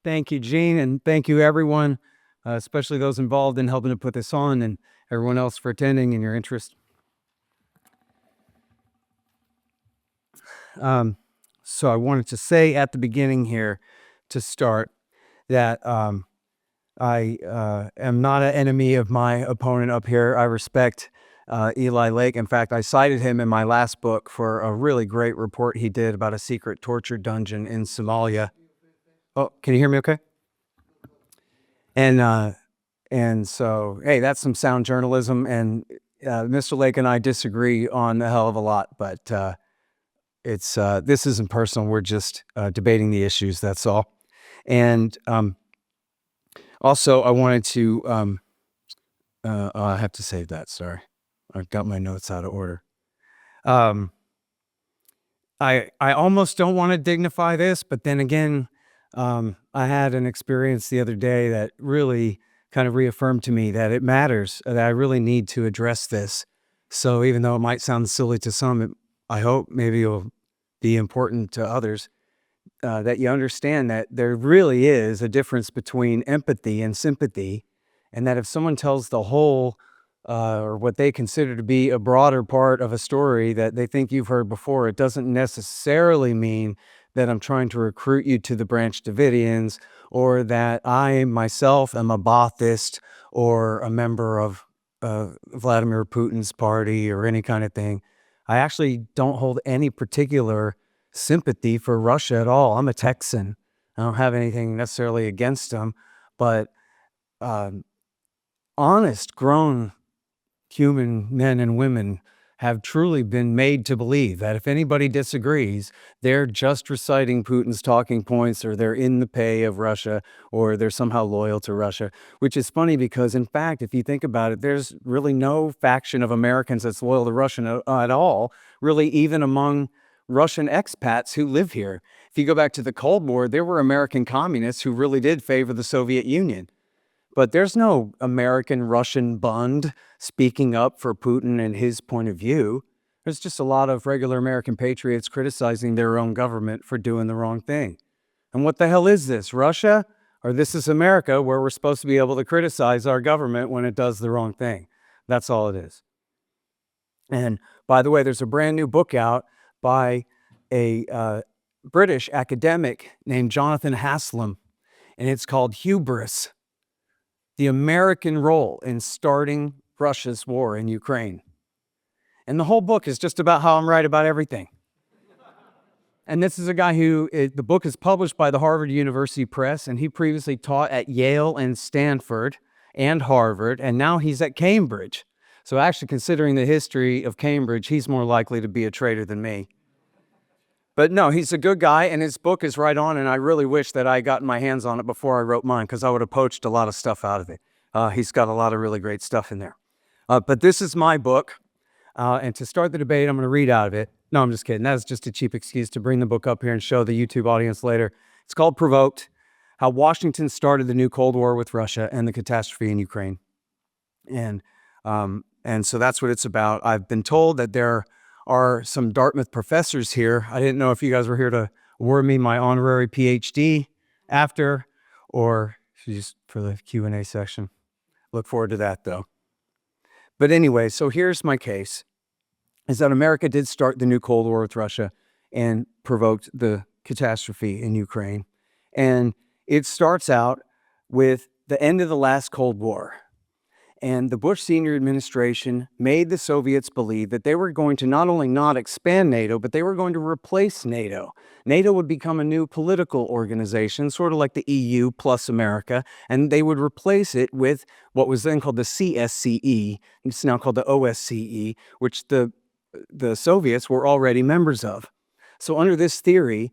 Thank you, Gene, and thank you, everyone, especially those involved in helping to put this on, and everyone else for attending and your interest. So I wanted to say at the beginning here to start that I am not an enemy of my opponent up here. I respect Eli Lake. In fact, I cited him in my last book for a really great report he did about a secret torture dungeon in Somalia. Oh, can you hear me okay? And so, hey, that's some sound journalism, and Mr. Lake and I disagree on a hell of a lot, but this isn't personal. We're just debating the issues, that's all. And also, I wanted to, I have to save that, sorry. I've got my notes out of order. I almost don't want to dignify this, but then again, I had an experience the other day that really kind of reaffirmed to me that it matters, that I really need to address this. So even though it might sound silly to some, I hope maybe it'll be important to others, that you understand that there really is a difference between empathy and sympathy, and that if someone tells the whole or what they consider to be a broader part of a story that they think you've heard before, it doesn't necessarily mean that I'm trying to recruit you to the Branch Davidians, or that I myself am a Baathist or a member of Vladimir Putin's party or any kind of thing. I actually don't hold any particular sympathy for Russia at all. I'm a Texan. I don't have anything necessarily against them, but honest, grown human men and women have truly been made to believe that if anybody disagrees, they're just reciting Putin's talking points, or they're in the pay of Russia, or they're somehow loyal to Russia, which is funny because, in fact, if you think about it, there's really no faction of Americans that's loyal to Russia at all, really, even among Russian expats who live here. If you go back to the Cold War, there were American communists who really did favor the Soviet Union. But there's no American-Russian Bund speaking up for Putin and his point of view. There's just a lot of regular American patriots criticizing their own government for doing the wrong thing. And what the hell is this, Russia? Or this is America, where we're supposed to be able to criticize our government when it does the wrong thing. That's all it is. And by the way, there's a brand new book out by a British academic named Jonathan Haslam, and it's called Hubris: The American Role in Starting Russia's War in Ukraine. And the whole book is just about how I'm right about everything. And this is a guy who, the book is published by the Harvard University Press, and he previously taught at Yale and Stanford and Harvard, and now he's at Cambridge. So actually, considering the history of Cambridge, he's more likely to be a traitor than me. But no, he's a good guy, and his book is right on, and I really wish that I got my hands on it before I wrote mine, because I would have poached a lot of stuff out of it. He's got a lot of really great stuff in there. But this is my book, and to start the debate, I'm going to read out of it. No, I'm just kidding. That's just a cheap excuse to bring the book up here and show the YouTube audience later. It's called Provoked: How Washington Started the New Cold War with Russia and the Catastrophe in Ukraine. And so that's what it's about. I've been told that there are some Dartmouth professors here. I didn't know if you guys were here to award me my honorary PhD after, or just for the Q&A section. Look forward to that, though. But anyway, so here's my case, is that America did start the new Cold War with Russia and provoked the catastrophe in Ukraine. And it starts out with the end of the last Cold War. And the Bush senior administration made the Soviets believe that they were going to not only not expand NATO, but they were going to replace NATO. NATO would become a new political organization, sort of like the EU plus America, and they would replace it with what was then called the CSCE. It's now called the OSCE, which the Soviets were already members of. So under this theory,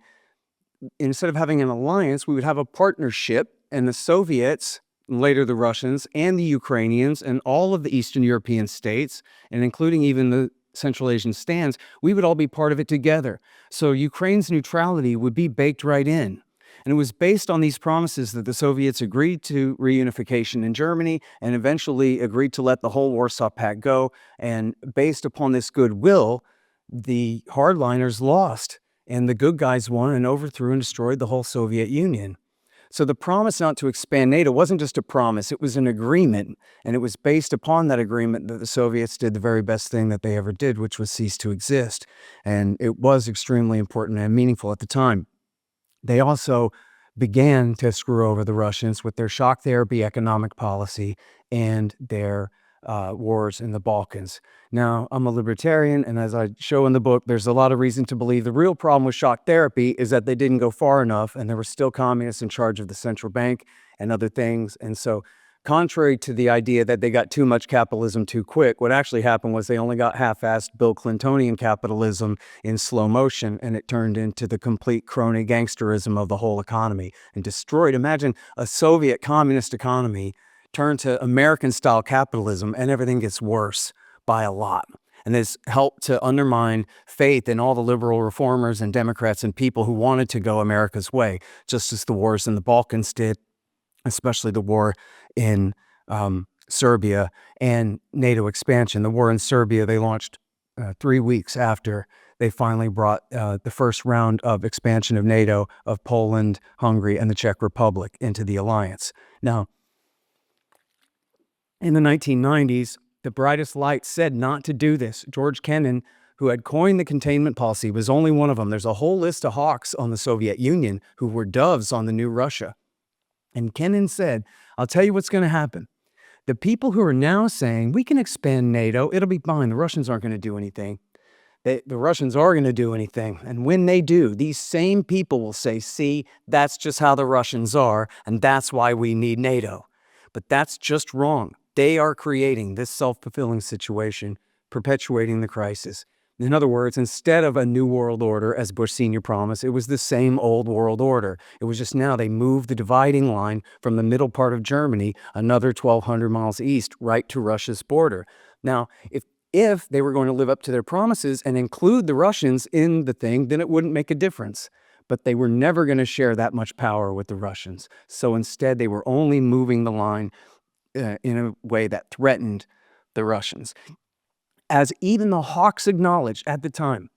instead of having an alliance, we would have a partnership, and the Soviets, later the Russians, and the Ukrainians, and all of the Eastern European states, and including even the Central Asian stands, we would all be part of it together. So Ukraine's neutrality would be baked right in. And it was based on these promises that the Soviets agreed to reunification in Germany and eventually agreed to let the whole Warsaw Pact go. And based upon this goodwill, the hardliners lost, and the good guys won and overthrew and destroyed the whole Soviet Union. So the promise not to expand NATO wasn't just a promise, it was an agreement. And it was based upon that agreement that the Soviets did the very best thing that they ever did, which was cease to exist. And it was extremely important and meaningful at the time. They also began to screw over the Russians with their shock therapy economic policy and their wars in the Balkans. Now, I'm a libertarian, and as I show in the book, there's a lot of reason to believe the real problem with shock therapy is that they didn't go far enough, and there were still communists in charge of the central bank and other things. And so, contrary to the idea that they got too much capitalism too quick, what actually happened was they only got half-assed Bill Clintonian capitalism in slow motion, and it turned into the complete crony gangsterism of the whole economy and destroyed. Imagine a Soviet communist economy turn to American-style capitalism, and everything gets worse by a lot. And this helped to undermine faith in all the liberal reformers and Democrats and people who wanted to go America's way, just as the wars in the Balkans did, especially the war in Serbia and NATO expansion. The war in Serbia, they launched 3 weeks after they finally brought the first round of expansion of NATO of Poland, Hungary, and the Czech Republic into the alliance. Now, in the 1990s, the brightest light said not to do this. George Kennan, who had coined the containment policy, was only one of them. There's a whole list of hawks on the Soviet Union who were doves on the new Russia. And Kennan said, I'll tell you what's going to happen. The people who are now saying, we can expand NATO, it'll be fine, the Russians aren't going to do anything. The Russians are going to do anything. And when they do, these same people will say, see, that's just how the Russians are, and that's why we need NATO. But that's just wrong. They are creating this self-fulfilling situation, perpetuating the crisis. In other words, instead of a new world order, as Bush Sr. promised, it was the same old world order. It was just now they moved the dividing line from the middle part of Germany, another 1,200 miles east, right to Russia's border. Now, if they were going to live up to their promises and include the Russians in the thing, then it wouldn't make a difference. But they were never going to share that much power with the Russians. So instead, they were only moving the line in a way that threatened the Russians. As even the hawks acknowledged at the time,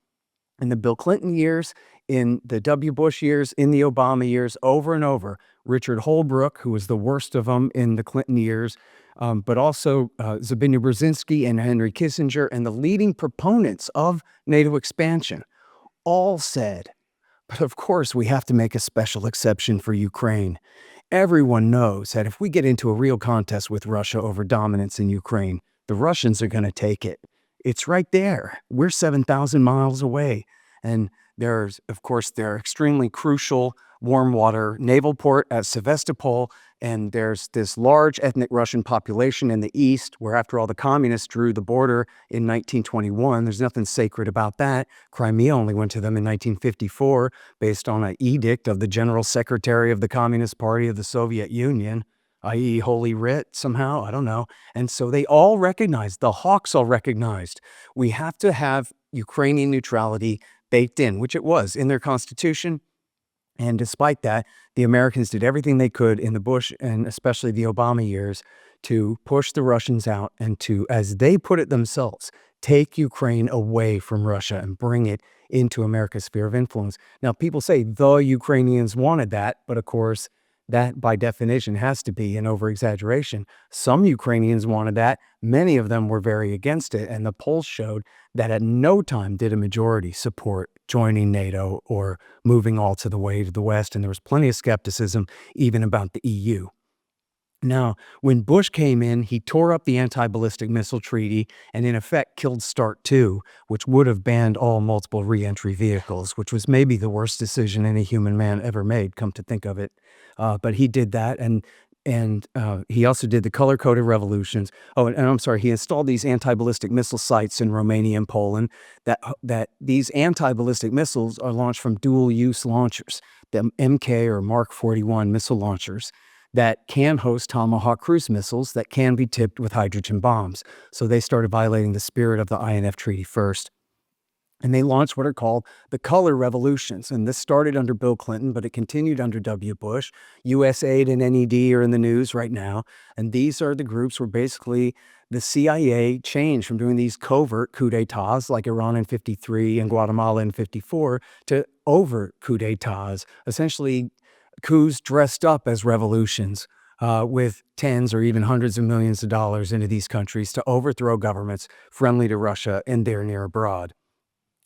in the Bill Clinton years, in the W. Bush years, in the Obama years, over and over, Richard Holbrooke, who was the worst of them in the Clinton years, but also Zbigniew Brzezinski and Henry Kissinger, and the leading proponents of NATO expansion, all said, but of course we have to make a special exception for Ukraine. Everyone knows that if we get into a real contest with Russia over dominance in Ukraine, the Russians are going to take it. It's right there. We're 7,000 miles away. And there's, of course, their extremely crucial warm water naval port at Sevastopol. And there's this large ethnic Russian population in the east, where after all, the communists drew the border in 1921. There's nothing sacred about that. Crimea only went to them in 1954 based on an edict of the General Secretary of the Communist Party of the Soviet Union, i.e. Holy Writ somehow, I don't know. And so they all recognized, the hawks all recognized, we have to have Ukrainian neutrality baked in, which it was in their constitution. And despite that, the Americans did everything they could in the Bush and especially the Obama years to push the Russians out and to, as they put it themselves, take Ukraine away from Russia and bring it into America's sphere of influence. Now, people say the Ukrainians wanted that, but of course, that by definition has to be an over-exaggeration. Some Ukrainians wanted that. Many of them were very against it. And the polls showed that at no time did a majority support joining NATO or moving all to the way to the West. And there was plenty of skepticism even about the EU. Now, when Bush came in, he tore up the anti-ballistic missile treaty and in effect killed START II, which would have banned all multiple re-entry vehicles, which was maybe the worst decision any human man ever made, come to think of it. But he did that, and he also did the color-coded revolutions. Oh, and I'm sorry, he installed these anti-ballistic missile sites in Romania and Poland. That these anti-ballistic missiles are launched from dual-use launchers, the MK or Mark 41 missile launchers that can host Tomahawk cruise missiles that can be tipped with hydrogen bombs. So they started violating the spirit of the INF Treaty first. And they launched what are called the color revolutions. And this started under Bill Clinton, but it continued under W. Bush. USAID and NED are in the news right now. And these are the groups where basically the CIA changed from doing these covert coups d'etats like Iran in 53 and Guatemala in 54 to overt coups d'etats, essentially coups dressed up as revolutions with tens or even hundreds of millions of dollars into these countries to overthrow governments friendly to Russia and there near abroad.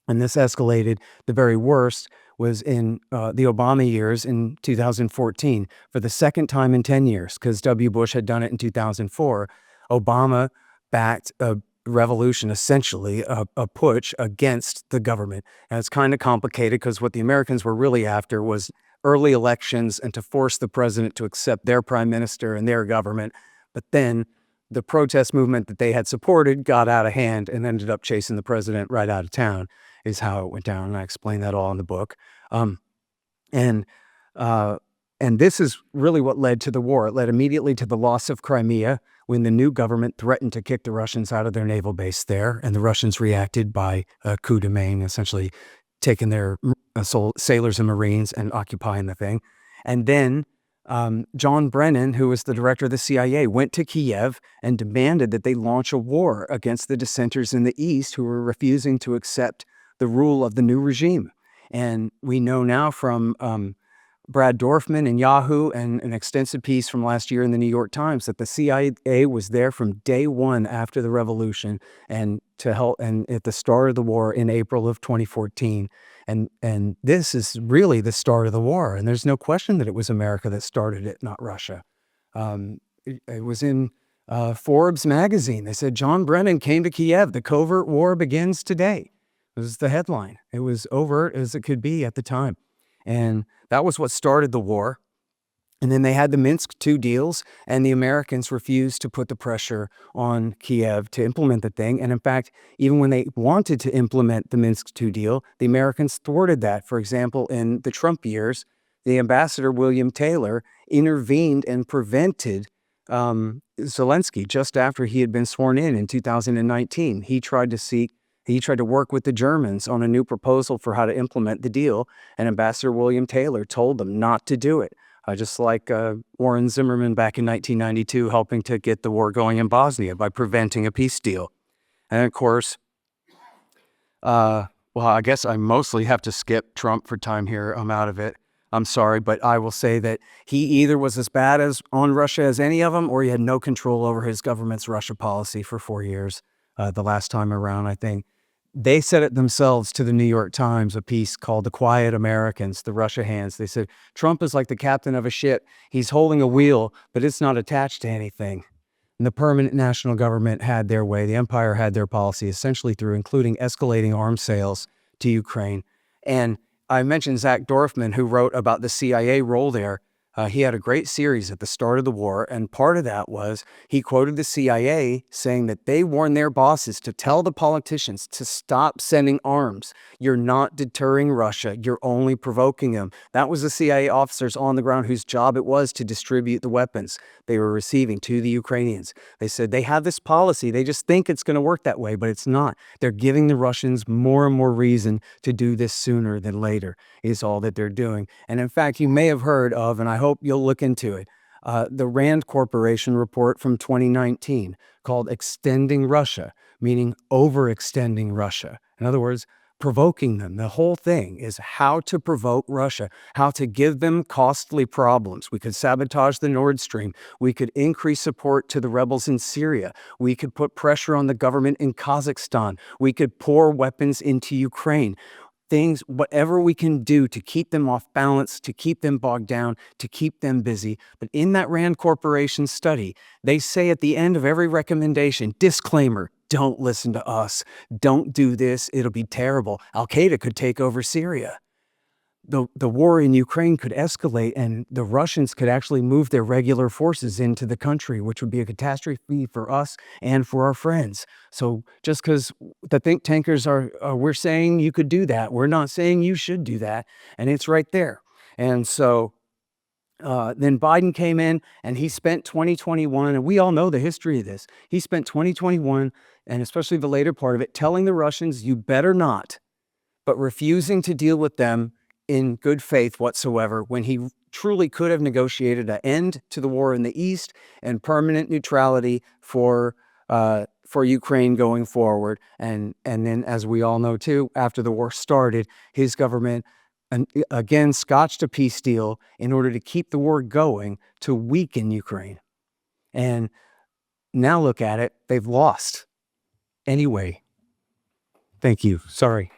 And this escalated. The very worst was in the Obama years in 2014 for the second time in 10 years, because W. Bush had done it in 2004. Obama backed a revolution, essentially a putsch against the government. And it's kind of complicated because what the Americans were really after was early elections and to force the president to accept their prime minister and their government. But then the protest movement that they had supported got out of hand and ended up chasing the president right out of town, is how it went down. And I explain that all in the book. And this is really what led to the war. It led immediately to the loss of Crimea when the new government threatened to kick the Russians out of their naval base there. And the Russians reacted by a coup de main, essentially taking their sailors and Marines and occupying the thing. And then John Brennan, who was the director of the CIA, went to Kiev and demanded that they launch a war against the dissenters in the East who were refusing to accept the rule of the new regime. And we know now from Brad Dorfman and Yahoo and an extensive piece from last year in the New York Times that the CIA was there from day one after the revolution and to help, and at the start of the war in April of 2014. And this is really the start of the war. And there's no question that it was America that started it, not Russia. It was in Forbes magazine. They said, John Brennan came to Kiev. The covert war begins today. It was the headline. It was overt as it could be at the time. And that was what started the war. And then they had the Minsk II deals, and the Americans refused to put the pressure on Kiev to implement the thing. And in fact, even when they wanted to implement the Minsk II deal, the Americans thwarted that. For example, in the Trump years, the ambassador, William Taylor, intervened and prevented Zelensky just after he had been sworn in 2019. He tried to work with the Germans on a new proposal for how to implement the deal, and Ambassador William Taylor told them not to do it. Just like Warren Zimmerman back in 1992 helping to get the war going in Bosnia by preventing a peace deal. And of course, well, I guess I mostly have to skip Trump for time here. I'm out of it. I'm sorry, but I will say that he either was as bad as on Russia as any of them, or he had no control over his government's Russia policy for 4 years. The last time around, I think. They said it themselves to the New York Times, a piece called The Quiet Americans, the Russia hands. They said, Trump is like the captain of a ship. He's holding a wheel, but it's not attached to anything. And the permanent national government had their way. The empire had their policy, essentially through including escalating arms sales to Ukraine. And I mentioned Zach Dorfman, who wrote about the CIA role there. He had a great series at the start of the war, and part of that was he quoted the CIA saying that they warned their bosses to tell the politicians to stop sending arms. You're not deterring Russia, you're only provoking them. That was the CIA officers on the ground whose job it was to distribute the weapons they were receiving to the Ukrainians. They said they have this policy, they just think it's going to work that way, but it's not. They're giving the Russians more and more reason to do this sooner than later, is all that they're doing. And in fact, you may have heard of, and I hope you'll look into it, the Rand Corporation report from 2019 called Extending Russia, meaning overextending Russia. In other words, provoking them. The whole thing is how to provoke Russia, how to give them costly problems. We could sabotage the Nord Stream. We could increase support to the rebels in Syria. We could put pressure on the government in Kazakhstan. We could pour weapons into Ukraine. Things, whatever we can do to keep them off balance, to keep them bogged down, to keep them busy. But in that Rand Corporation study, they say at the end of every recommendation, disclaimer, don't listen to us. Don't do this. It'll be terrible. Al-Qaeda could take over Syria. The war in Ukraine could escalate, and the Russians could actually move their regular forces into the country, which would be a catastrophe for us and for our friends. So just because the think tankers we're saying you could do that, we're not saying you should do that, and it's right there. And so then Biden came in, and he spent 2021, and we all know the history of this. He spent 2021, and especially the later part of it, telling the Russians, you better not, but refusing to deal with them in good faith whatsoever, when he truly could have negotiated an end to the war in the East and permanent neutrality for Ukraine going forward. And then, as we all know too, after the war started, his government again scotched a peace deal in order to keep the war going, to weaken Ukraine. And now look at it, they've lost. Anyway, thank you. Sorry.